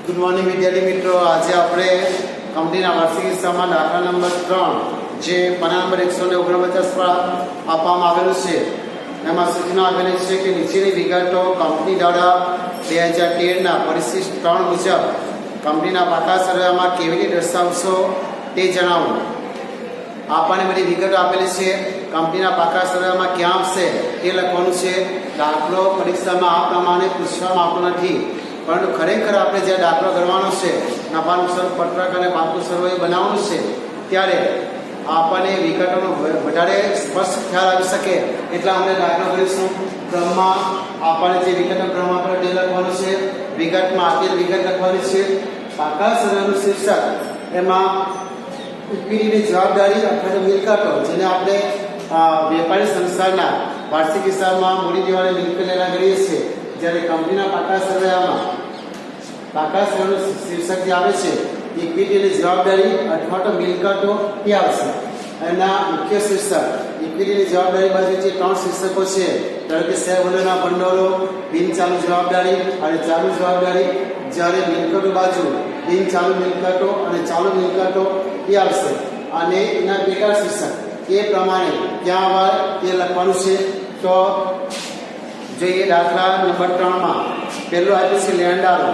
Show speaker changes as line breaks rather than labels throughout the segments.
Good morning વિદ્યાર્થી મિત્રો, આજે આપણે કંપનીના વાર્ષિક હિસ્સામાં દાખલા નંબર 3 જે પાના નંબર 149 પર આપવામાં આવેલું છે એમાં સૂચના આપેલી છે કે નીચેની વિગતો કંપની દ્વારા 2013ના પરિશિષ્ટ 3 મુજબ કંપનીના પાકા સરવાળામાં કેવી રીતે દર્શાવશો તે જણાવો. આપણને બધી વિગતો આપેલી છે. કંપનીના પાકા સરવાળામાં ક્યાં આવશે તે લખવાનું છે. દાખલો પરીક્ષામાં આ પ્રમાણે પૂછવામાં આવતો નથી, પરંતુ ખરેખર આપણે જે દાખલો કરવાનો છે, નફા નુકસાન પત્રક અને પાકું સરવાળો બનાવવાનું છે, ત્યારે આપણને વિગતોનો વધારે સ્પષ્ટ ખ્યાલ આવી શકે એટલા આપણે દાખલો કરીશું. ક્રમમાં આપણને જે વિગતનો ક્રમ આપણે તે લખવાનું છે. વિગતમાં આપેલ વિગત લખવાની છે. પાકા સરવાળાનું શીર્ષક એમાં ઇક્વિટીની જવાબદારી અથવા મિલકતો, જેને આપણે વેપારી સંસ્થાના વાર્ષિક હિસાબમાં મૂડી દેવાની મિલકત લેવા કરીએ છીએ, જ્યારે કંપનીના પાકા સરવાળામાં પાકા સરવાળાનું શીર્ષક જે આવે છે ઇક્વિટીની જવાબદારી અથવા તો મિલકતો તે આવશે. એના મુખ્ય શીર્ષક ઇક્વિટીની જવાબદારી બાજુ જે 3 શીર્ષકો છે, ધારો કે શેરહોલ્ડરના ભંડોળો, બિન ચાલુ જવાબદારી અને ચાલુ જવાબદારી, જ્યારે મિલકતો બાજુ બિન ચાલુ મિલકતો અને ચાલુ મિલકતો એ આવશે. અને એના પેટા શીર્ષક એ પ્રમાણે ક્યાં આવે તે લખવાનું છે. તો જોઈએ દાખલા નંબર 3 માં પહેલું આપ્યું છે લેણદારો.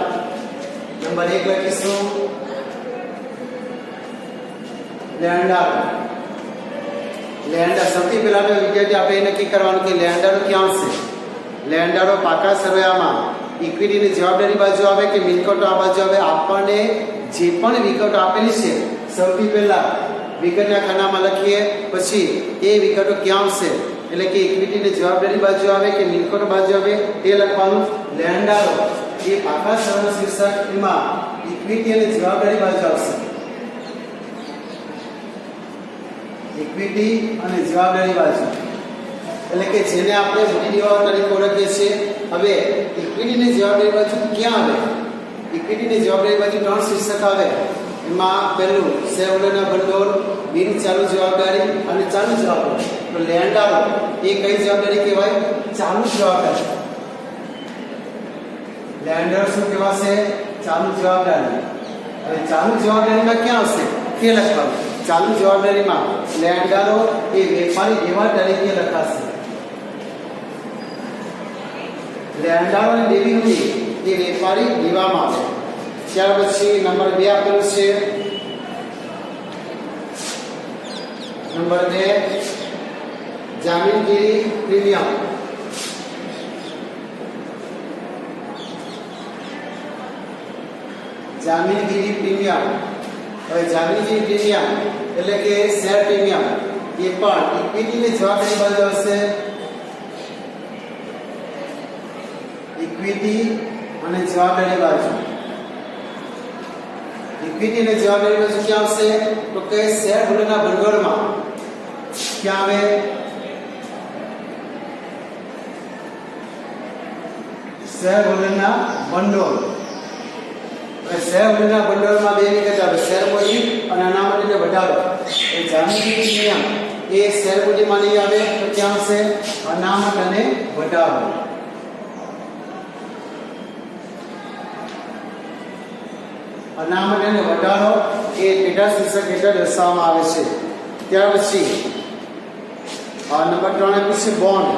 નંબર 1 લખીશું લેણદારો. સૌથી પહેલા તો વિદ્યાર્થી આપણે એ નક્કી કરવાનું કે લેણદારો ક્યાં આવશે. લેણદારો પાકા સરવાળામાં ઇક્વિટીની જવાબદારી બાજુ આવે કે મિલકતો આ બાજુ આવે. આપણને જે પણ વિગતો આપેલી છે સૌથી પહેલા વિગતના ખાનામાં લખીએ, પછી એ વિગતો ક્યાં આવશે, એટલે કે ઇક્વિટીની જવાબદારી બાજુ આવે કે મિલકતો બાજુ આવે તે લખવાનું. લેણદારો એ પાકા સરવાળાનું શીર્ષક, એમાં ઇક્વિટી અને જવાબદારી બાજુ આવશે. ઇક્વિટી અને જવાબદારી બાજુ એટલે કે જેને આપણે મૂડી દેવા તરીકે ઓળખીએ છીએ. હવે ઇક્વિટીની જવાબદારી બાજુ ક્યાં આવે? ઇક્વિટીની જવાબદારી બાજુ 3 શીર્ષક આવે. એમાં પહેલું શેરહોલ્ડરના ભંડોળ, બિન ચાલુ જવાબદારી અને ચાલુ જવાબદારી. તો લેણદારો એ કઈ જવાબદારી કહેવાય? ચાલુ જવાબદારી. લેણદારો શું કહેવાશે? ચાલુ જવાબદારી. હવે ચાલુ જવાબદારીમાં ક્યાં આવશે તે લખવાનું. ચાલુ જવાબદારીમાં લેણદારો એ વેપારી દેવા તરીકે લખાશે. લેણદારો અને દેવી મૂડી એ વેપારી દેવામાં આવે. ત્યાર પછી નંબર 2 આપેલું છે. નંબર 2 જામીનગીરી પ્રીમિયમ. જામીનગીરી પ્રીમિયમ. હવે જામીનગીરી પ્રીમિયમ એટલે કે શેર પ્રીમિયમ એ પણ ઇક્વિટીની જવાબદારી બાજુ આવશે. ઇક્વિટી અને જવાબદારી બાજુ. ઇક્વિટી અને જવાબદારી બાજુ ક્યાં આવશે? તો કે શેરહોલ્ડરના ભંડોળમાં. ક્યાં આવે? શેરહોલ્ડરના ભંડોળ. શેરહોલ્ડરના ભંડોળમાં 2 વિગત આવે, શેર મૂડી અને અનામતને વધારો. એ જામીનગીરી નિયમ એ શેર મૂડીમાં નહીં આવે, તો ક્યાં આવશે? અનામત અને વધારો. અનામત અને વધારો એ પેટા શીર્ષક હેઠળ દર્શાવવામાં આવે છે. ત્યાર પછી નંબર 3 આપ્યું છે બોન્ડ.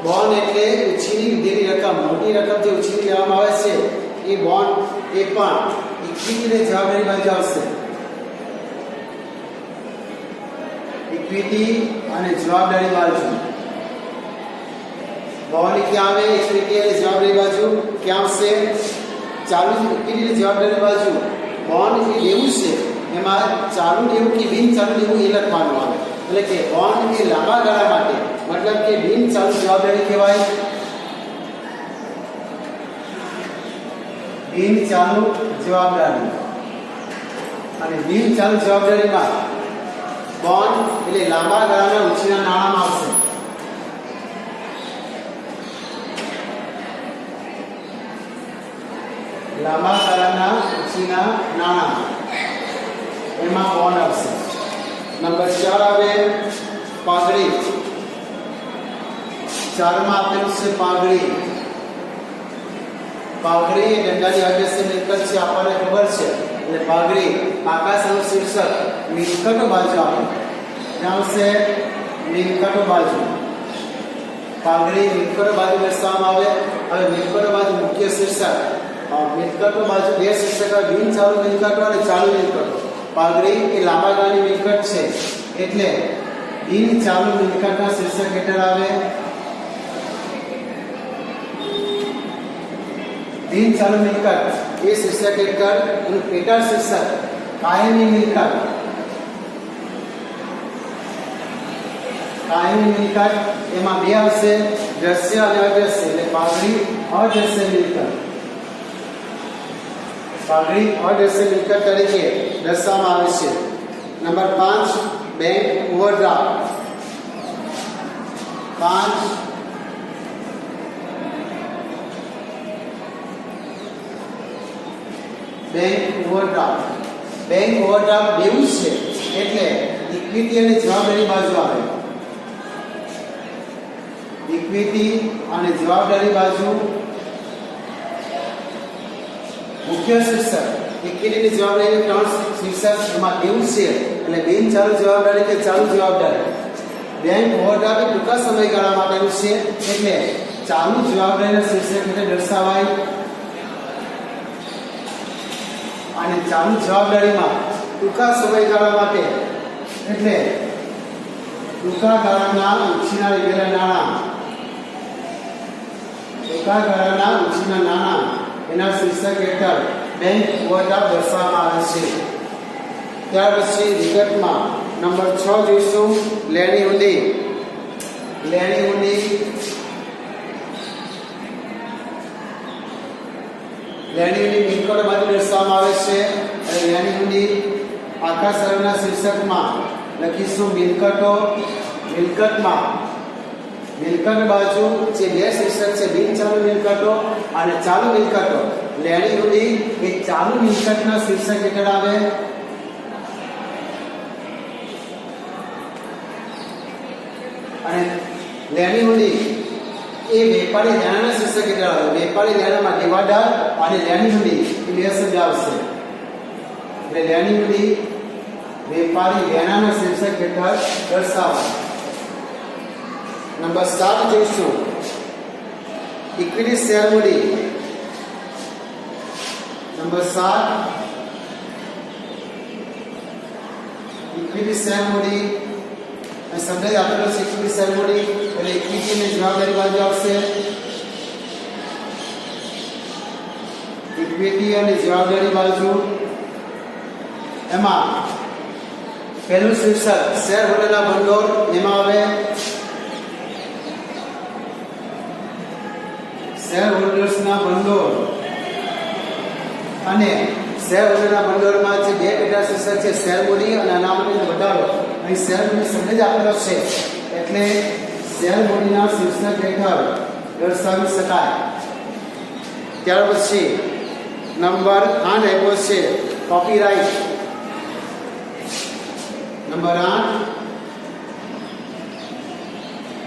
બોન્ડ એટલે ઉછીની લીધેલી રકમ, મોટી રકમ જે ઉછીની લેવામાં આવે છે એ બોન્ડ એ પણ ઇક્વિટીની જવાબદારી બાજુ આવશે. ઇક્વિટી અને જવાબદારી બાજુ. બોન્ડ ક્યાં આવે? ઇક્વિટી અને જવાબદારી બાજુ ક્યાં આવશે? ચાલુ ઇક્વિટીની જવાબદારી બાજુ બોન્ડ એ લેવું છે, એમાં ચાલુ લેવું કે બિન ચાલુ લેવું એ લખવાનું આવે. એટલે કે બોન્ડ એ લાંબા ગાળા માટે, મતલબ કે બિન ચાલુ જવાબદારી કહેવાય. બિન ચાલુ જવાબદારી. અને બિન ચાલુ જવાબદારીમાં બોન્ડ એટલે લાંબા ગાળાના ઉછીના નાણાંમાં આવશે. લાંબા ગાળાના ઉછીના નાણાં એમાં બોન્ડ આવશે. નંબર 4 આવે પાઘડી. ચારમાં આપેલું છે પાઘડી. પાઘડી એ દંડાની અદ્રશ્ય મિલકત છે, આપણને ખબર છે. એટલે પાઘડી આકાશનું શીર્ષક મિલકતો બાજુ આવે. ત્યાં આવશે મિલકતો બાજુ. પાઘડી મિલકતો બાજુ દર્શાવવામાં આવે. હવે મિલકતો બાજુ મુખ્ય શીર્ષક. મિલકતો બાજુ બે શીર્ષક બિન ચાલુ મિલકતો અને ચાલુ મિલકતો. પાઘડી એ લાંબા ગાળાની મિલકત છે, એટલે બિન ચાલુ મિલકતના શીર્ષક હેઠળ આવે. બિન ચાલુ મિલકત એ શીર્ષક હેઠળ એનું પેટા શીર્ષક કાયમી મિલકત. કાયમી મિલકત એમાં બે આવશે, દ્રશ્ય અને અદ્રશ્ય. એટલે પાઘડી અદ્રશ્ય મિલકત. પાઘડી અદ્રશ્ય મિલકત તરીકે દર્શાવવામાં આવે છે. Number 5 bank overdraft. 5 bank overdraft. Bank overdraft દેવું છે, એટલે ઇક્વિટી અને જવાબદારી બાજુ આવે. ઇક્વિટી અને જવાબદારી બાજુ મુખ્ય શીર્ષક. ઇક્વિટીની જવાબદારી ત્રણ શીર્ષક. એમાં દેવું છે એટલે બિન ચાલુ જવાબદારી કે ચાલુ જવાબદારી. બેંક ઓવરડ્રાફ્ટ ટૂંકા સમયગાળા માટેનું છે, એટલે ચાલુ જવાબદારીના શીર્ષક હેઠળ દર્શાવાય. અને ચાલુ જવાબદારીમાં ટૂંકા સમયગાળા માટે, એટલે ટૂંકા ગાળાના ઉછીના લીધેલા નાણાં. ટૂંકા ગાળાના ઉછીના નાણાં એના શીર્ષક હેઠળ બેંક ઓવરડ્રાફ્ટ દર્શાવવામાં આવે છે. ત્યાર પછી વિગતમાં નંબર 6 જોઈશું, લેણી ઊંડી. લેણી ઊંડી. લેણી ઊંડી મિલકતો બાજુ દર્શાવવામાં આવે છે. અને લેણી ઊંડી આખા શરણના શીર્ષકમાં લખીશું મિલકતો. મિલકતમાં મિલકત બાજુ જે બે શીર્ષક છે, બિન ચાલુ મિલકતો અને ચાલુ મિલકતો. લેણી ઊંડી એ ચાલુ મિલકતના શીર્ષક હેઠળ આવે. અને લેણી ઊંડી એ વેપારી લેણાના શીર્ષક હેઠળ આવે. વેપારી લેણામાં દેવાદાર અને લેણી ઊંડી એ બે શબ્દ આવશે. એટલે લેણી ઊંડી વેપારી લેણાના શીર્ષક હેઠળ દર્શાવાય. નંબર 7 જોઈશું, ઇક્વિટી શેર મૂડી. નંબર 7 ઇક્વિટી શેર મૂડી. શબ્દ આપેલો છે ઇક્વિટી શેર મૂડી, એટલે ઇક્વિટી ની જવાબદારી બાજુ આવશે. ઇક્વિટી અને જવાબદારી બાજુ એમાં પહેલું શીર્ષક શેર હોલ્ડરના ભંડોળ. એમાં આવે શેર હોલ્ડર્સના ભંડોળ. અને શેર હોલ્ડરના ભંડોળમાં જે બે પેટા શીર્ષક છે, શેર મૂડી અને અનામતનો વધારો. અહીં શેર મૂડી શબ્દ જ આપેલો છે, એટલે શેર મૂડીના શીર્ષક હેઠળ દર્શાવી શકાય. ત્યાર પછી નંબર 8 આપ્યો છે, કોપીરાઇટ. Number 8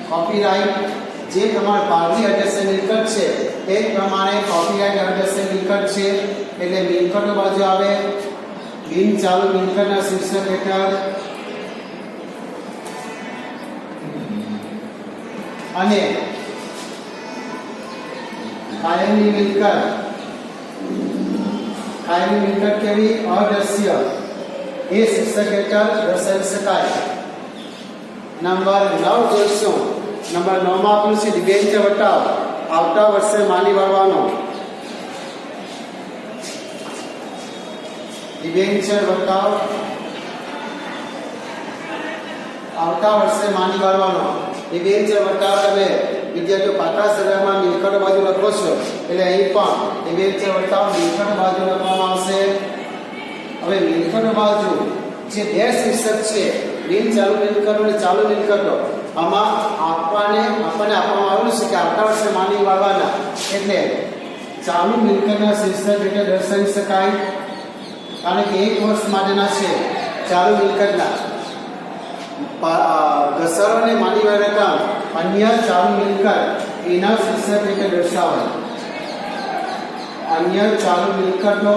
copyright. જે પ્રમાણે પાઘડી અદ્રશ્ય મિલકત છે, તે પ્રમાણે કોપીરાઇટ અદ્રશ્ય મિલકત છે, એટલે મિલકતો બાજુ આવે. બિન ચાલુ મિલકતના શીર્ષક હેઠળ. અને કાયમી મિલકત. કાયમી મિલકત કેવી? અદ્રશ્ય. એ શીર્ષક હેઠળ દર્શાવી શકાય. નંબર 9 જોઈશું. નંબર 9 માં આપેલું છે ડિબેન્ચર વટાવ. આવતા વર્ષે માની વળવાનો. ડિબેન્ચર વટાવ આવતા વર્ષે માની વળવાનો. ડિબેન્ચર વટાવ તમે વિદ્યાર્થીઓ પાટા સરળમાં મિલકત બાજુ લખો છો, એટલે અહીં પણ ડિબેન્ચર વટાવ મિલકત બાજુ લખવામાં આવશે. હવે મિલકત બાજુ જે બે શીર્ષક છે, બિન ચાલુ મિલકતો અને ચાલુ મિલકતો, આમાં આપણને આપવામાં આવેલું છે કે આવતા વર્ષે માની વાળવાના, એટલે ચાલુ મિલકતના શીર્ષક હેઠળ દર્શાવી શકાય. કારણ કે 1 વર્ષ માટેના છે ચાલુ મિલકતના. ઘસારાને માની રકમ અન્ય ચાલુ મિલકત એના શીર્ષક રીતે દર્શાવે. અન્ય ચાલુ મિલકતો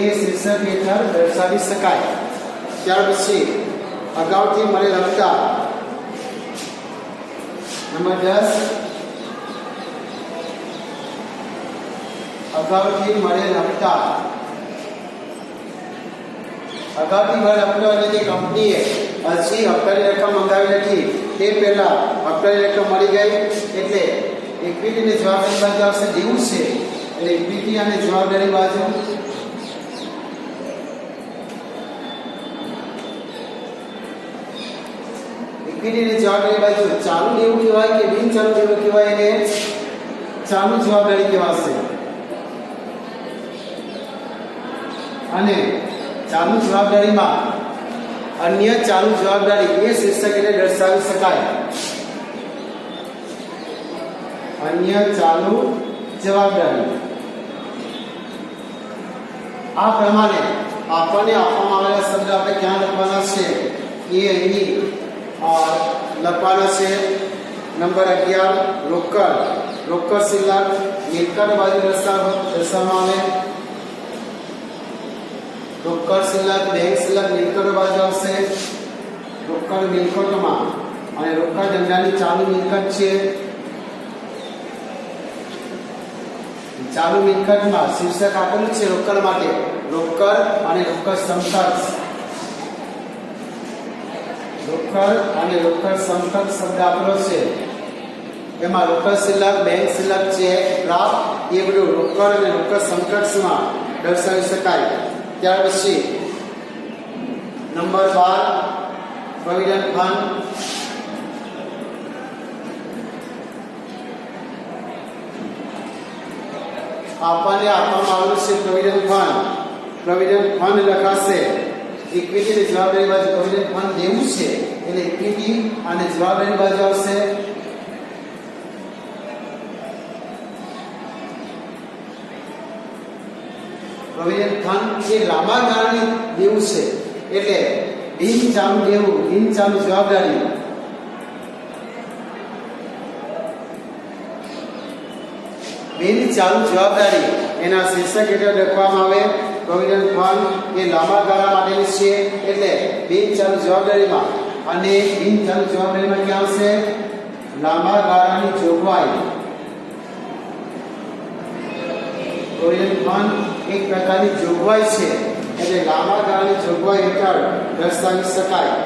એ શીર્ષક હેઠળ દર્શાવી શકાય. ત્યાર પછી અગાઉથી મળેલ હપ્તા નંબર 10 અગાઉથી મળેલ હપ્તા. અગાઉથી મળેલ હપ્તો એટલે કે કંપનીએ હજી હપ્તાની રકમ મંગાવી નથી તે પહેલા હપ્તાની રકમ મળી ગઈ એટલે ઇક્વિટીની જવાબદારી બાજુ આવશે દેવું છે એટલે ઇક્વિટી અને જવાબદારી બાજુ ઇક્વિટીની જવાબદારી બાજુ ચાલુ દેવું કહેવાય કે બિન ચાલુ દેવું કહેવાય એને ચાલુ જવાબદારી કહેવાશે. અને ચાલુ જવાબદારીમાં અન્ય ચાલુ જવાબદારી એ શીર્ષક એટલે દર્શાવી શકાય. અન્ય ચાલુ જવાબદારી આ પ્રમાણે આપણને આપવામાં આવેલા શબ્દ આપણે ક્યાં લખવાના છે એ અહીં લખવાના છે. નંબર 11 રોકડ. રોકડ શિલ્લક મિલકત બાજુ દર્શાવવામાં આવે. રોકડ શિલ્લક બેંક શિલ્લક મિલકત બાજુ આવશે. રોકડ મિલકતોમાં અને રોકડ ધંધાની ચાલુ મિલકત છે. ચાલુ મિલકતમાં શીર્ષક આપેલું છે રોકડ માટે રોકડ અને રોકડ સમકક્ષ. રોકડ અને રોકડ સમકક્ષ શબ્દ આપેલો છે. એમાં રોકડ શિલ્લક બેંક શિલ્લક છે ડ્રાફ્ટ એ બધું રોકડ અને રોકડ સમકક્ષમાં દર્શાવી શકાય. ત્યાર પછી નંબર 12 પ્રોવિડન્ટ ફંડ. આપણને આપવામાં આવેલું છે પ્રોવિડન્ટ ફંડ. પ્રોવિડન્ટ ફંડ લખાશે ઇક્વિટીની જવાબદારી બાજુ પ્રોવિડન્ટ ફંડ દેવું છે એટલે ઇક્વિટી અને જવાબદારી બાજુ આવશે. પ્રોવિડન્ટ ફંડ એ લાંબા ગાળાની દેવું છે એટલે બિન ચાલુ દેવું બિન ચાલુ જવાબદારી. બિન ચાલુ જવાબદારી એના શીર્ષક હેઠળ લખવામાં આવે. પ્રોવિડન્ટ ફંડ એ લાંબા ગાળા માટેની છે એટલે બિન ચાલુ જવાબદારીમાં અને બિન ચાલુ જવાબદારીમાં ક્યાં આવશે લાંબા ગાળાની જોગવાઈ. પ્રોવિડન્ટ ફંડ એક પ્રકારની જોગવાઈ છે એટલે લાંબા ગાળાની જોગવાઈ હેઠળ દર્શાવી શકાય.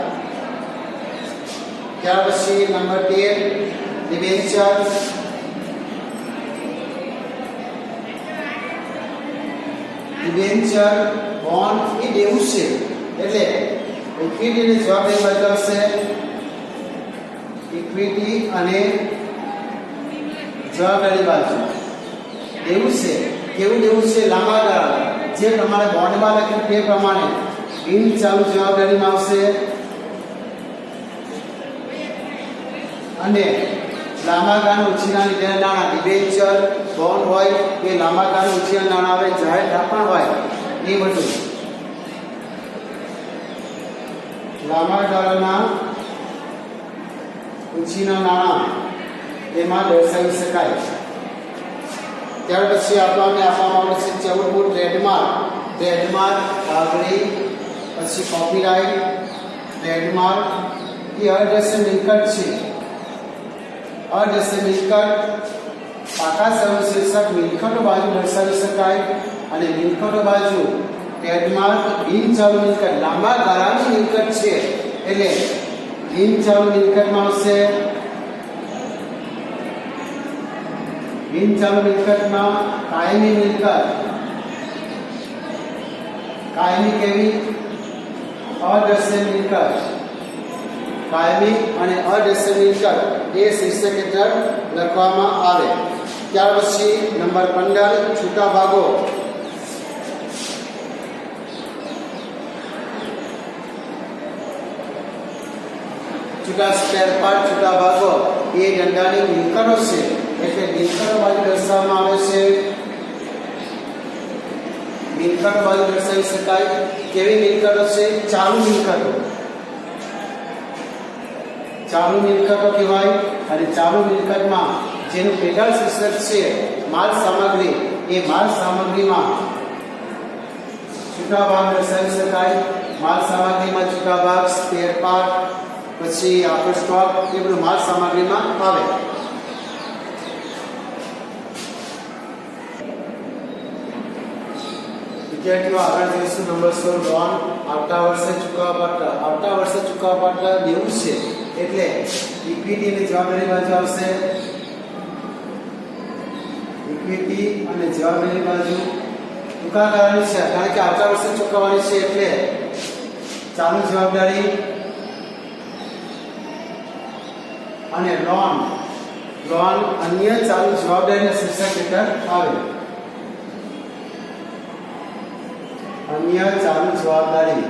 ત્યાર પછી નંબર 13 ડિબેન્ચર. ડિબેન્ચર બોન્ડ એ દેવું છે એટલે ઇક્વિટીની જવાબદારી બાજુ આવશે. ઇક્વિટી અને જવાબદારી બાજુ દેવું છે. કેવું દેવું છે લાંબા ગાળા જે પ્રમાણે બોન્ડમાં લખ્યું તે પ્રમાણે બિન ચાલુ જવાબદારીમાં આવશે. અને લાંબા ગાળાના ઉછીના લીધેલા નાણાં ડિબેન્ચર બોન્ડ હોય એ લાંબા ગાળાના ઉછીના નાણાં આવે. જાહેર થાપણ હોય એ બધું લાંબા ગાળાના ઉછીના નાણાં એમાં દર્શાવી શકાય. ત્યાર પછી આપણને આપવામાં આવે છે 14 ટ્રેડમાર્ક. ટ્રેડમાર્ક આગળી પછી કોપીરાઇટ. ટ્રેડમાર્ક એ અદ્રશ્ય મિલકત છે. અદ્રશ્ય મિલકત પાકા સરળ શીર્ષક મિલકતો બાજુ દર્શાવી શકાય અને મિલકતો બાજુ ટ્રેડમાર્ક બિન ચાલુ મિલકત લાંબા ગાળાની મિલકત છે એટલે બિન ચાલુ મિલકતમાં આવશે. બિન ચાલુ મિલકતમાં કાયમી મિલકત. કાયમી કેવી અદ્રશ્ય મિલકત. કાયમી અને અદ્રશ્ય મિલકત એ શીર્ષક હેઠળ લખવામાં આવે. ત્યાર પછી નંબર 15 છૂટા ભાગો. છૂટા સ્પેર પાર્ટ છૂટા ભાગો એ ધંધાની મિલકતો છે એટલે મિલકતો બાજુ દર્શાવવામાં આવે છે. મિલકતો બાજુ દર્શાવી શકાય. કેવી મિલકતો છે ચાલુ મિલકતો. ચાલુ મિલકતો કહેવાય અને ચાલુ મિલકતમાં જેનું પેટા શીર્ષક છે માલ સામગ્રી, એ માલ સામગ્રીમાં છૂટા ભાગ દર્શાવી શકાય. માલ સામગ્રીમાં છૂટા ભાગ, સ્પેર પાર્ટ, પછી આપણો સ્ટોક, એ બધું માલ સામગ્રીમાં આવે. વિદ્યાર્થીઓ આગળ જઈશું નંબર 16 લોન. આવતા વર્ષે ચૂકવવા પાત્ર દેવું છે એટલે ઇક્વિટી ની જવાબદારી બાજુ આવશે. ઇક્વિટી અને જવાબદારી બાજુ ટૂંકા ગાળાની છે, કારણ કે આવતા વર્ષે ચૂકવવાની છે એટલે ચાલુ જવાબદારી અને લોન અન્ય ચાલુ જવાબદારીના શીર્ષક હેઠળ આવે. અન્ય ચાલુ જવાબદારી.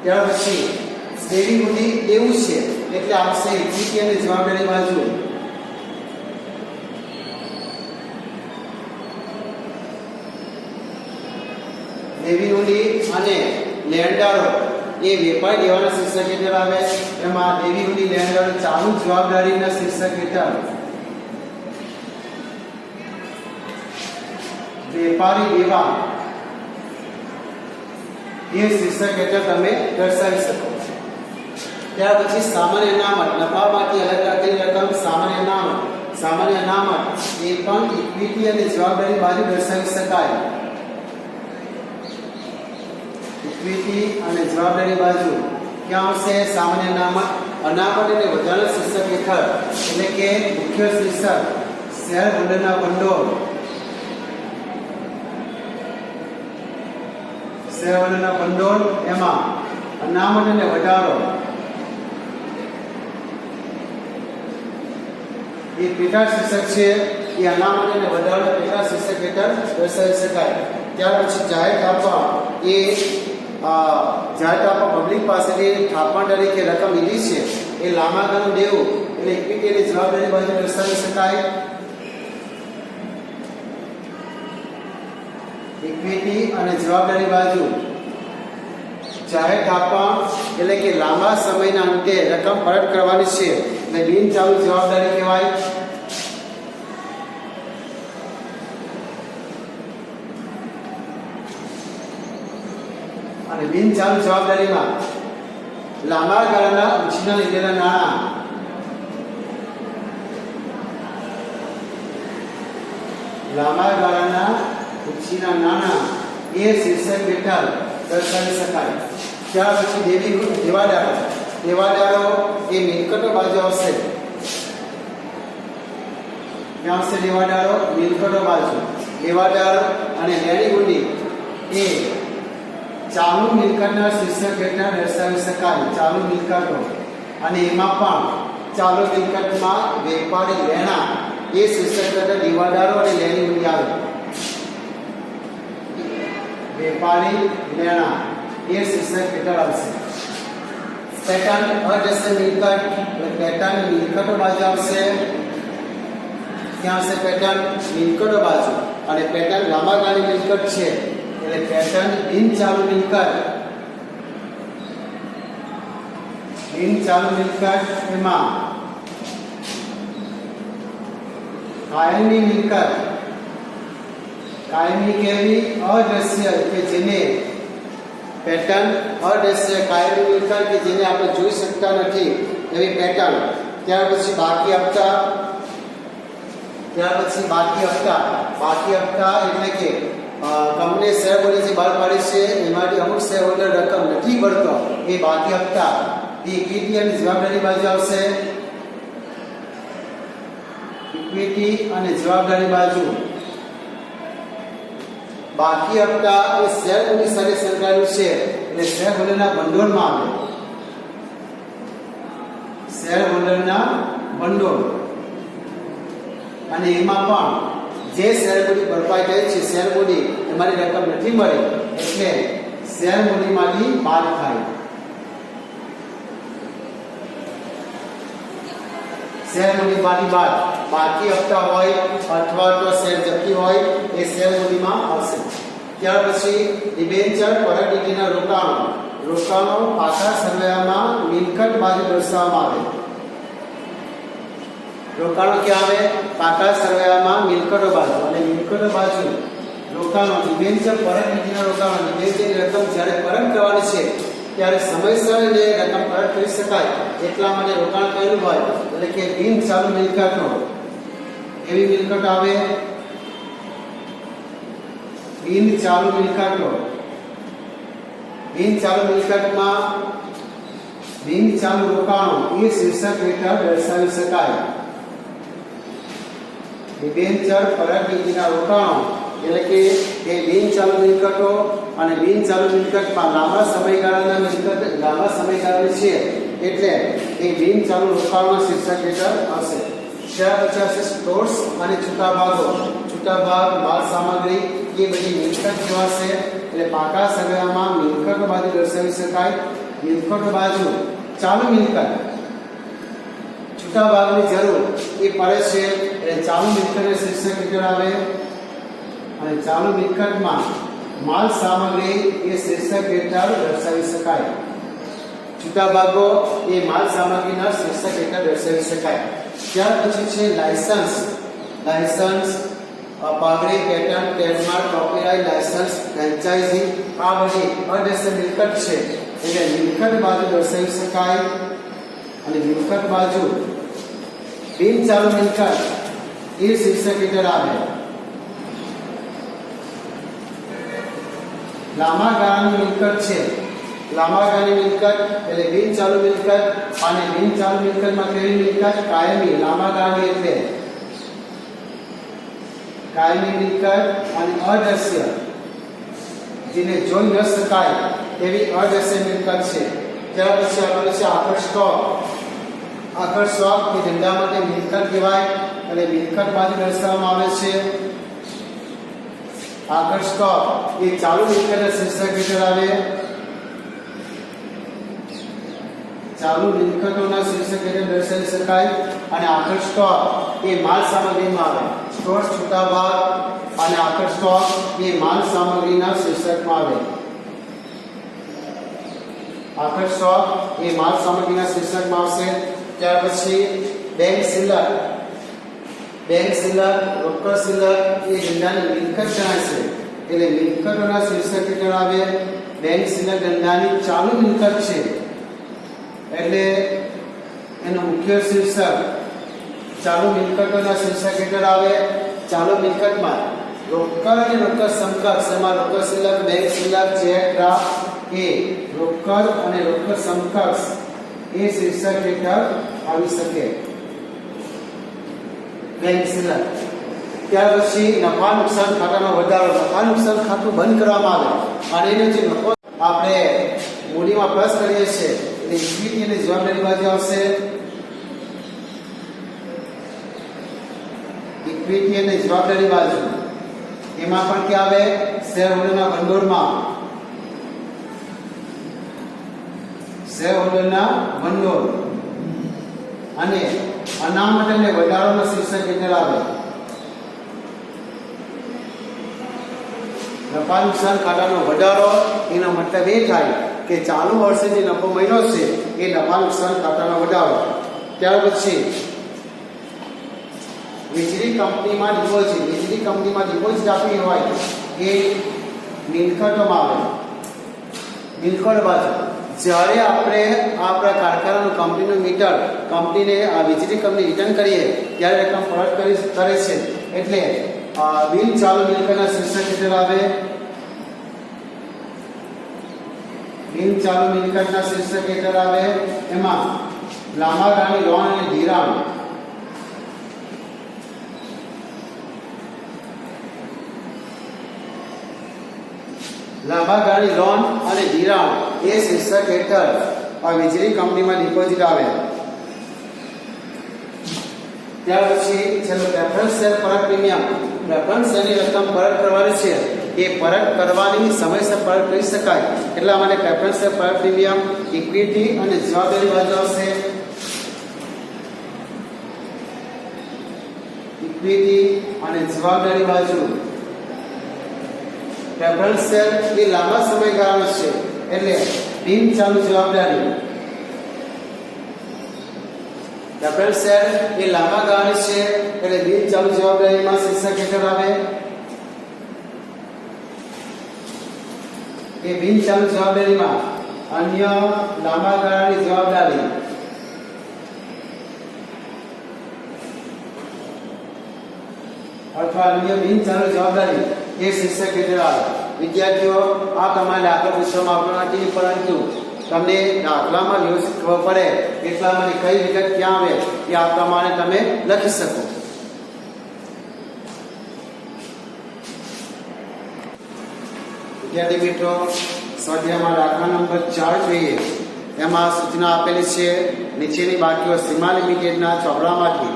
ત્યાર પછી દેવી બુદ્ધિ દેવું છે એટલે આવશે ઇક્વિટી અને જવાબદારી બાજુ. દેવી હુંડી અને લેણદારો એ વેપારી દેવાના શીર્ષક હેઠળ આવે. એમાં દેવી હુંડી લેણદારો ચાલુ જવાબદારીના શીર્ષક હેઠળ વેપારી દેવા એ શીર્ષક હેઠળ તમે દર્શાવી શકો. ત્યાર પછી સામાન્ય અનામત, નફામાંથી અલગ રાખેલી રકમ સામાન્ય અનામત એ પણ ઇક્વિટી અને જવાબદારી બાજુ દર્શાવી શકાય. ઇક્વિટી અને જવાબદારી બાજુ ક્યાં આવશે? સામાન્ય અનામત એટલે વધારાના શીર્ષક હેઠળ, એટલે કે મુખ્ય શીર્ષક શેર હોલ્ડરના ભંડોળ, શેરહોલ્ડરના ભંડોળ, એમાં અનામત અને વધારો એ પેટા શીર્ષક છે. એ અનામત અને વધારો પેટા શીર્ષક હેઠળ દર્શાવી શકાય. ત્યાર પછી જાહેર થાપા, એ જાહેર થાપા પબ્લિક પાસેથી થાપણ તરીકે રકમ લીધી છે એ લાંબા ગાળાનું દેવું એટલે ઇક્વિટી અને જવાબદારી બાજુ દર્શાવી શકાય. ઇક્વિટી અને જવાબદારી બાજુ જાહેર થાપા એટલે કે લાંબા સમયના અંતે રકમ પરત કરવાની છે એટલે બિન ચાલુ જવાબદારી કહેવાય. અને બિન ચાલુ જવાબદારીમાં લાંબા ગાળાના ઉછીના લીધેલા નાણાં, લાંબા ગાળાના ઉછીના નાણાં એ શીર્ષક હેઠળ દર્શાવી શકાય. ત્યાર પછી દેવાદારો એ મિલકતો બાજુ આવશે. ક્યાં આવશે દેવાદારો? મિલકતો બાજુ. દેવાદાર અને લેણી હુંડી એ ચાલુ મિલકતના શીર્ષક હેઠળ દર્શાવી શકાય. ચાલુ મિલકતો અને એમાં પણ ચાલુ મિલકતમાં વેપારી લેણા એ શીર્ષક હેઠળ દેવાદારો અને લેણી હુંડી આવે. વેપારી લેણા એ શીર્ષક હેઠળ આવશે. પેટર્ન અદ્રશ્ય મિલકત, પેટર્ન મિલકતો બાજુ આવશે. ક્યાં આવશે પેટર્ન? મિલકતો બાજુ. અને પેટર્ન લાંબા ગાળાની મિલકત છે એટલે પેટર્ન બિન ચાલુ મિલકત, એમાં કાયમી મિલકત, કાયમી કેવી? અદ્રશ્ય કે જેને પેટર્ન અદ્રશ્ય કાયમી મિલકત કે જેને આપણે જોઈ શકતા નથી એવી પેટર્ન. ત્યાર પછી બાકી હપ્તા, બાકી હપ્તા એટલે કે કંપની શેર હોલ્ડર જે બહાર પાડી છે એમાંથી અમુક શેર હોલ્ડર રકમ નથી ભરતો એ બાકી હપ્તા એ ઇક્વિટી અને જવાબદારી બાજુ આવશે. ઇક્વિટી અને જવાબદારી બાજુ બાકી હપ્તા એ શેર હોલ્ડર સાથે સંકળાયેલું છે એટલે શેર હોલ્ડરના ભંડોળમાં આવે. શેર હોલ્ડરના ભંડોળ અને એમાં પણ જે શેર મૂડી ભરપાઈ થઈ છે શેર મૂડી એમાંથી રકમ નથી મળી એટલે શેર મૂડીમાંથી બાદ થાય. શેર મૂડીમાંથી બાદ બાકી હપ્તા હોય અથવા તો શેર જપ્તી હોય એ શેર મૂડીમાં આવશે. ત્યાર પછી ડિબેન્ચર પરત નીતિના રોકાણો રોકાણો પાકા સરવૈયામાં મિલકત બાજુ દર્શાવવામાં આવે. રોકાણો ક્યાં આવે? પાકા સરવૈયામાં મિલકતો બાજુ. અને મિલકતો બાજુ રોકાણો નિવેન્ચર પરત નીતિના રોકાણો નિવેન્ચરની રકમ જ્યારે પરત કરવાની છે ત્યારે સમયસર જે રકમ પરત કરી શકાય એટલા માટે રોકાણ કરેલું હોય એટલે કે બિન ચાલુ મિલકતો. એવી મિલકત આવે બિન ચાલુ મિલકતો. બિન ચાલુ મિલકતમાં બિન ચાલુ રોકાણો એ શીર્ષક હેઠળ દર્શાવી શકાય. ડિબેન્ચર પરત નીતિના રોકાણો એટલે કે એ બિન ચાલુ મિલકતો અને બિન ચાલુ મિલકતમાં લાંબા સમયગાળાની છે એટલે એ બિન ચાલુ રોકાણોના શીર્ષક હેઠળ આવશે. ત્યાર પછી આવશે સ્ટોર્સ અને છૂટા ભાગો. છૂટા ભાગ માલ સામગ્રી એ બધી મિલકત કહેવાશે. એટલે પાકા સરવૈયામાં મિલકત બાજુ દર્શાવી શકાય. મિલકત બાજુ ચાલુ મિલકત છૂટા ભાગની જરૂર એ પડે છે એટલે ચાલુ મિલકતને શીર્ષક હેઠળ આવે. અને ચાલુ મિલકતમાં માલ સામગ્રી એ શીર્ષક હેઠળ દર્શાવી શકાય. છૂટા ભાગો એ માલ સામગ્રીના શીર્ષક હેઠળ દર્શાવી શકાય. ત્યાર પછી છે લાયસન્સ. લાયસન્સ પાગડી patent trademark copyright licence franchise આ બધી અદેશ્ય મિલકત છે એટલે મિલકત બાજુ દર્શાવી શકાય. અને મિલકત બાજુ બિન ચાલુ મિલકત એ શીર્ષક હેઠળ આવે. લાંબા ગાળાની મિલકત છે. લાંબા ગાળાની મિલકત એટલે બિન ચાલુ મિલકત. અને બિન ચાલુ મિલકતમાં કેવી મિલકત? કાયમી. લાંબા ગાળાની એટલે કાયમી મિલકત અને અદશ્ય જેને જોઈ ન શકાય એવી અદશ્ય મિલકત છે. ત્યાર પછી આપણે છે આખર સ્ટોક. આખર સ્ટોક એ ધંધા માટે મિલકત કહેવાય અને મિલકત બાજુ દર્શાવવામાં આવે છે. આખર સ્ટોક એ ચાલુ મિલકતના શીર્ષક હેઠળ આવે. ચાલુ મિલકતોના શીર્ષક હેઠળ દર્શાવી શકાય. અને આખર સ્ટોક એ માલ સામગ્રીમાં આવે. સ્ટોર્સ છૂટા ભાગ અને આખર સ્ટોક એ માલ સામગ્રીના શીર્ષકમાં આવે. આખર સ્ટોક એ માલ સામગ્રીના શીર્ષકમાં આવશે. ત્યાર પછી બેંક સિલક. બેંક સિલક રોકડ સિલક એ ધંધાની મિલકત ગણાય છે એટલે મિલકતોના શીર્ષક હેઠળ આવે. બેંક સિલક ધંધાની ચાલુ મિલકત છે એટલે એનું મુખ્ય શીર્ષક ચાલુ મિલકતોના શીર્ષક હેઠળ આવે. ચાલુ મિલકતમાં રોકડ અને રોકડ સમકક્ષ એમાં રોકડ સિલક બેંક સિલક ચેક ડ્રાફ્ટ એ રોકડ અને રોકડ સમકક્ષ એ શીર્ષક હેઠળ આવી શકે. બેંક સિલક. ત્યાર પછી નફા નુકસાન ખાતાનો વધારો. નફા નુકસાન ખાતું બંધ કરવામાં આવે અને એનો જે નફો આપણે મૂડીમાં પ્લસ કરીએ છીએ એટલે ઇક્વિટી અને જવાબદારી બાજુ આવશે. ઇક્વિટી અને જવાબદારી બાજુ એમાં પણ કે આવે શેર હોલ્ડરના ભંડોળમાં. શેર હોલ્ડરના ભંડોળ અને અનામત અને વધારોના શીર્ષક હેઠળ આવે. નફા નુકસાન ખાતાનો વધારો એનો મતલબ એ થાય કે ચાલુ વર્ષે જે નફો મળ્યો છે એ નફા નુકસાન ખાતાનો વધારો. ત્યાર પછી વીજળી કંપનીમાં ડિપોઝિટ. વીજળી કંપનીમાં ડિપોઝિટ આપી હોય એ મિલકતોમાં આવે. મિલકત બાજુ જ્યારે આપણે આપણા કારખાનાનું કંપનીનું મીટર કંપનીને આ વીજળી કંપની રિટર્ન કરીએ ત્યારે રકમ પરત કરે છે એટલે બિન ચાલુ મિલકતના શીર્ષક હેઠળ આવે. બિન ચાલુ મિલકતના શીર્ષક હેઠળ આવે. એમાં લાંબા ગાળાની લોન અને ધિરાણ. લાંબા ગાળાની લોન અને ધિરાણ એ શીર્ષક હેઠળ આ વીજળી કંપનીમાં ડિપોઝિટ આવે. ત્યાર પછી છેલ્લો પ્રેફરન્સ શેર પરત પ્રીમિયમ. પ્રેફરન્સ શેરની રકમ પરત કરવાની છે એ પરત કરવાની સમયસર પરત કરી શકાય એટલા માટે પ્રેફરન્સ શેર પરત પ્રીમિયમ. ઇક્વિટી અને જવાબદારી બાજુ આવશે. ઇક્વિટી અને જવાબદારી બાજુ પ્રેફરન્સ શેર એ લાંબા સમયગાળાનો છે એટલે બિન ચાલુ જવાબદારી ડબલ શેર એ લાંબા ગાળાની છે એટલે બિન ચાલુ જવાબદારીમાં શીર્ષક હેઠળ આવે કે બિન ચાલુ જવાબદારીમાં અન્ય લાંબા ગાળાની જવાબદારી અથવા અન્ય બિન ચાલુ જવાબદારી એ શીર્ષક હેઠળ આવે. વિદ્યાર્થીઓ આ તમારે દાખલા પૂછવામાં આવતો નથી, પરંતુ તમને દાખલામાં વ્યવસ્થિત ખબર પડે એટલા માટે કઈ વિગત ક્યાં આવે એ આ પ્રમાણે તમે લખી શકો. વિદ્યાર્થી મિત્રો, સ્વાધ્યાયમાં દાખલા નંબર 4 જોઈએ. એમાં સૂચના આપેલી છે નીચેની બાકીઓ સીમા લિમિટેડના ચોપડામાંથી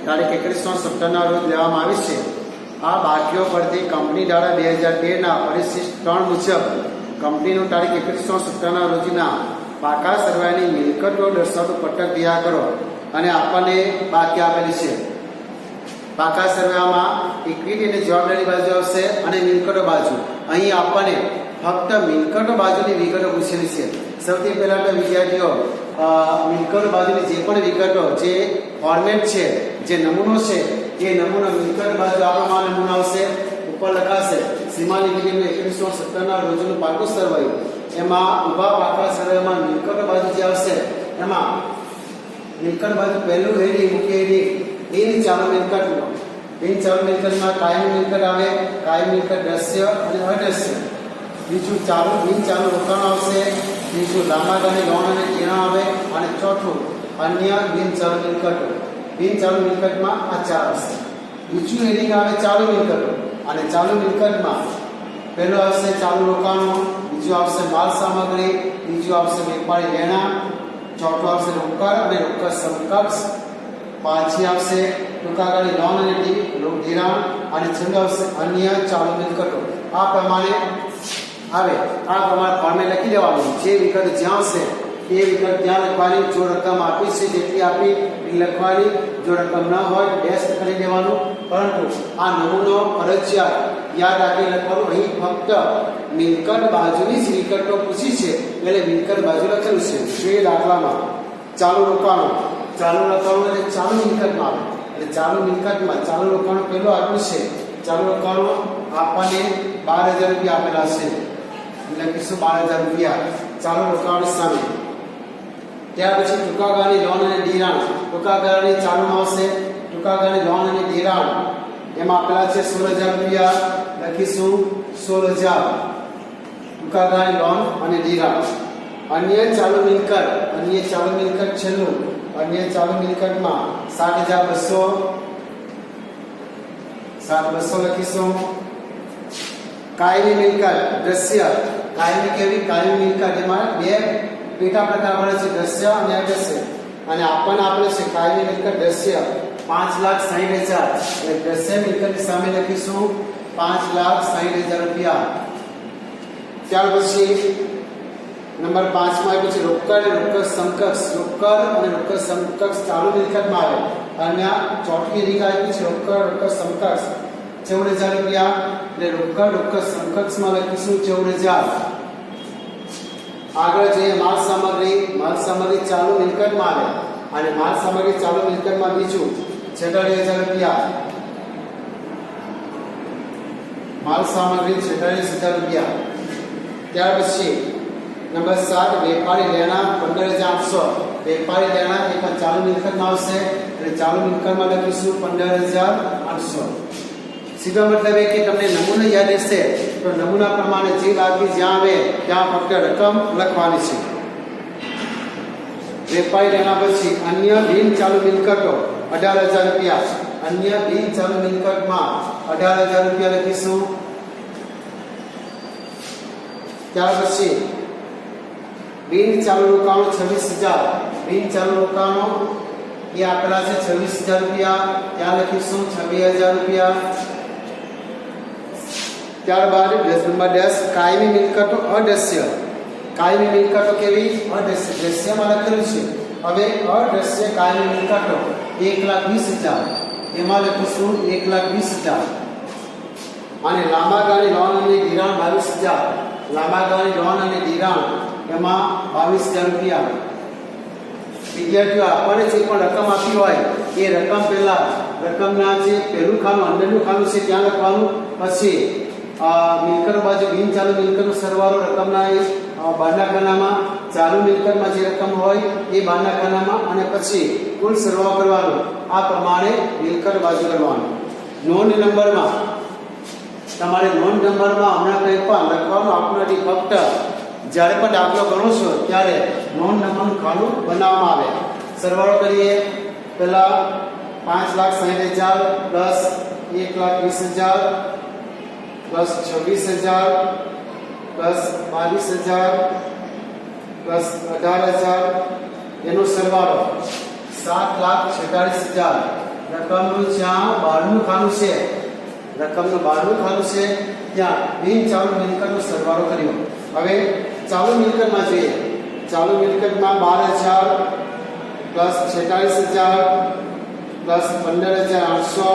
તારીખ 31 સપ્ટેમ્બરના રોજ લેવામાં આવી છે. આ બાકીઓ પરથી કંપની દ્વારા 2013ના પરિશિષ્ટ 3 મુજબ કંપનીનું તારીખ 31 સપ્ટેમ્બરના રોજના પાકા સરવાળાની મિલકતો દર્શાવતું પત્રક તૈયાર કરો. અને આપણને બાકી આપેલી છે. પાકા સરવાળામાં ઇક્વિટી અને જવાબદારી બાજુ આવશે અને મિલકતો બાજુ. અહીં આપણને ફક્ત મિલકતો બાજુની વિગતો પૂછેલી છે. સૌથી પહેલા તો વિદ્યાર્થીઓ મિલકતો બાજુની જે પણ વિગતો જે ફોર્મેટ છે, જે નમૂનો છે, એ નમૂનો મિલકત બાજુ આ પ્રમાણે નમૂનો આવશે. ઉપર લખાશે સીમા લિમિટેડનું 31 સપ્ટેમ્બરના રોજનું પાકું સરવાળું. એમાં ઊભા પાકા સરવાળામાં મિલકતો બાજુ જે આવશે એમાં મિલકત બાજુ પહેલું હેડિંગ મુખ્ય હેડિંગ બિન ચાલુ મિલકતનો. બિન ચાલુ મિલકતમાં કાયમી મિલકત આવે, કાયમી મિલકત દ્રશ્ય અને અદ્રશ્ય. બીજું બિન ચાલુ રોકાણ આવશે. ત્રીજું લાંબા ગાળાની લોન અને દેણા આવે. અને ચોથું અન્ય બિન ચાલુ મિલકતો. બિન ચાલુ મિલકતમાં આ 4 આવશે. બીજું હેડિંગ આવે ચાલુ મિલકતો. અને ચાલુ મિલકતમાં પહેલું આવશે ચાલુ રોકાણો, બીજું આવશે માલ સામગ્રી, બીજું આવશે વેપારી લેણા, ચોથું આવશે રોકડ અને રોકડ સમકક્ષ, પાછી આવશે ટૂંકા ગાળાની લોન અને ધિરાણ, અને છેલ્લું આવશે અન્ય ચાલુ મિલકતો. આ પ્રમાણે આવે. આ પ્રમાણે ફોર્મેટ લખી દેવાનું. જે વિગત જ્યાં હશે એ વિગત ત્યાં લખવાની. જો રકમ આપી છે જેટલી આપી એ લખવાની. જો રકમ ન હોય તો ડેશ કરી દેવાનું. પરંતુ આ નમૂનો ફરજિયાત યાદ રાખી લખવાનું. અહીં ફક્ત મિલકત બાજુની જ વિગતો પૂછી છે એટલે મિલકત બાજુ લખેલું છે. જે દાખલામાં ચાલુ રોકાણો એટલે ચાલુ મિલકતમાં આવે. એટલે ચાલુ મિલકતમાં ચાલુ રોકાણો પહેલું આપ્યું છે. ચાલુ રોકાણો આપણને 12,000 રૂપિયા આપેલા છે. લખીશું 12,000 રૂપિયા ચાલુ રોકાણ સામે. ત્યાર પછી ટૂંકા ગાળાની લોન અને ધિરાણ. ટૂંકા ગાળાની ચાલુમાં આવશે ટૂંકા ગાળાની લોન અને ધિરાણ. એમાં આપેલા છે 16,000 રૂપિયા. લખીશું 16,000 ટૂંકા ગાળાની લોન અને ધિરાણ. અન્ય ચાલુ મિલકત છેલ્લું. અન્ય ચાલુ મિલકતમાં 7,200 લખીશું. કાયમી મિલકત દ્રશ્ય. કાયમી મિલકત એમાં 2 પેટા પ્રકાર પડે છે, દ્રશ્ય અને અદ્રશ્ય. અને આપણને આપેલ છે કાયમી મિલકત દ્રશ્ય 5,60,000. એટલે દ્રશ્ય મિલકતની સામે લખીશું 5,60,000 રૂપિયા. ત્યાર પછી નંબર 5 માં આપ્યું છે રોકડ અને રોકડ સમકક્ષ. રોકડ અને રોકડ સમકક્ષ ચાલુ મિલકતમાં આવે. અને ચોથી રીત આપી છે રોકડ સમકક્ષ 14,000 રૂપિયા. એટલે રોકડ સમકક્ષમાં લખીશું 14,000. આગળ જઈએ માલ સામગ્રી ચાલુ મિલકતમાં આવે. અને માલ સામગ્રી ચાલુ મિલકતમાં બીજું 46,000 રૂપિયા. માલ સામગ્રી 46,000 રૂપિયા. ત્યાર પછી નંબર 7 વેપારી લેણા 15,800. વેપારી લેણા એ પણ ચાલુ મિલકતમાં આવશે. એટલે ચાલુ મિલકતમાં લખીશું 15,800. સીધો મતલબ એ કે તમને નમૂનો યાદ રહેશે તો નમૂના પ્રમાણે જે બાકી જ્યાં આવે ત્યાં ફક્ત રકમ લખવાની છે. વેપારી લેણા પછી અન્ય બિન ચાલુ મિલકતો 18,000 રૂપિયા. અન્ય બિન ચાલુ મિલકતમાં 18,000 રૂપિયા લખીશું. ત્યાર પછી બિન ચાલુ રોકાણો 26,000. બિન ચાલુ રોકાણો એ આપેલા છે 26,000 રૂપિયા. ત્યાં લખીશું 26,000 રૂપિયા. ત્યારબાદ નંબર 10 કાયમી મિલકતો અદ્રશ્ય. કાયમી મિલકતો કેવી? અદ્રશ્ય. દ્રશ્યમાં લખેલું છે. હવે અદ્રશ્ય કાયમી મિલકતો 1,20,000. એમાં લખીશું 1,20,000. અને લાંબા ગાળાની લોન અને ધિરાણ 22,000. લાંબા ગાળાની લોન અને ધિરાણ એમાં 22,000 રૂપિયા. વિદ્યાર્થીઓ આપણને જે પણ રકમ આપી હોય એ રકમ પહેલા રકમના જે પહેલું ખાનું અંદરનું ખાનું છે ત્યાં લખવાનું. પછી મિલકત બાજુ બિન ચાલુ મિલકતનો સરવાળો રકમના એ બહારના ખાનામાં, ચાલુ મિલકતમાં જે રકમ હોય એ બહારના ખાનામાં, અને પછી કુલ સરવાળો કરવાનો. આ પ્રમાણે મિલકત બાજુ કરવાનું. નોંધ નંબરમાં તમારે નોંધ નંબરમાં હમણાં કંઈ પણ લખવાનું આપતું નથી. ફક્ત જ્યારે પણ દાખલો ગણો છો ત્યારે નોંધ નંબરનું ખાનું બનાવવામાં આવે. સરવાળો કરીએ. પહેલા 5,60,000 પ્લસ 1,20,000 પ્લસ 26,000 પ્લસ 22,000 પ્લસ 18,000 એનો સરવાળો 7,46,000. રકમનું જ્યાં બહારનું ખાનું છે, રકમનું બહારનું ખાનું છે ત્યાં બિન ચાલુ મિલકતનો સરવાળો કર્યો. હવે ચાલુ મિલકતમાં જોઈએ. ચાલુ મિલકતમાં 12,000 plus 46,000 plus 15,800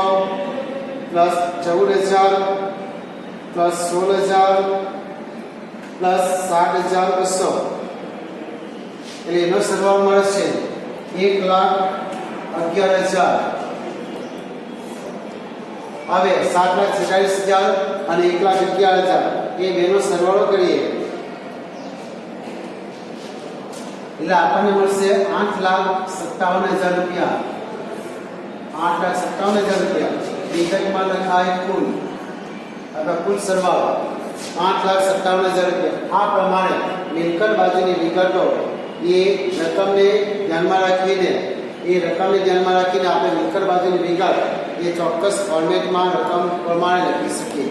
plus 14,000 plus 16,000 plus 7,200 એટલે એનો સરવાળો મળે છે 1,11,000. હવે 7,46,000 અને 1,11,000 એ બેનો સરવાળો કરીએ એટલે આપણને મળશે 8,57,000 રૂપિયા. 8,57,000 રૂપિયા વિગતમાં લખાય કુલ અથવા કુલ સરવાળો 8,57,000 રૂપિયા. આ પ્રમાણે મિલકત બાજુની વિગતો એ રકમને ધ્યાનમાં રાખીને આપણે મિલકત બાજુની વિગત એ ચોક્કસ ફોર્મેટમાં રકમ પ્રમાણે લખી શકીએ.